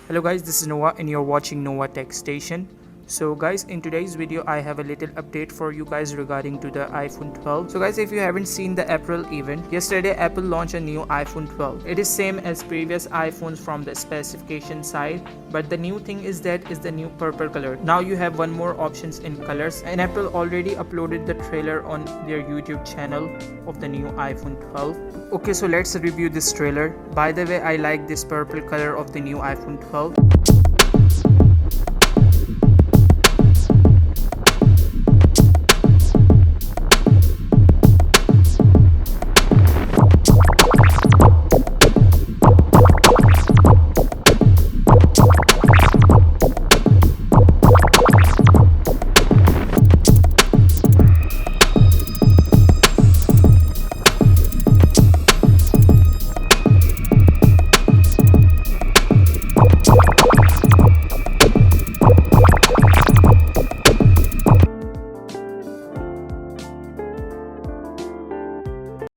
Hello guys, this is Noah and you're watching Noah Tech Station. So guys, in today's video I have a little update for you guys regarding to the iPhone 12. So guys, if you haven't seen the April event, yesterday Apple launched a new iPhone 12. It is same as previous iPhones from the specification side, but the new thing is that is the new purple color. Now you have one more options in colors, and Apple already uploaded the trailer on their YouTube channel of the new iPhone 12. Okay, so let's review this trailer. By the way, I like this purple color of the new iPhone 12.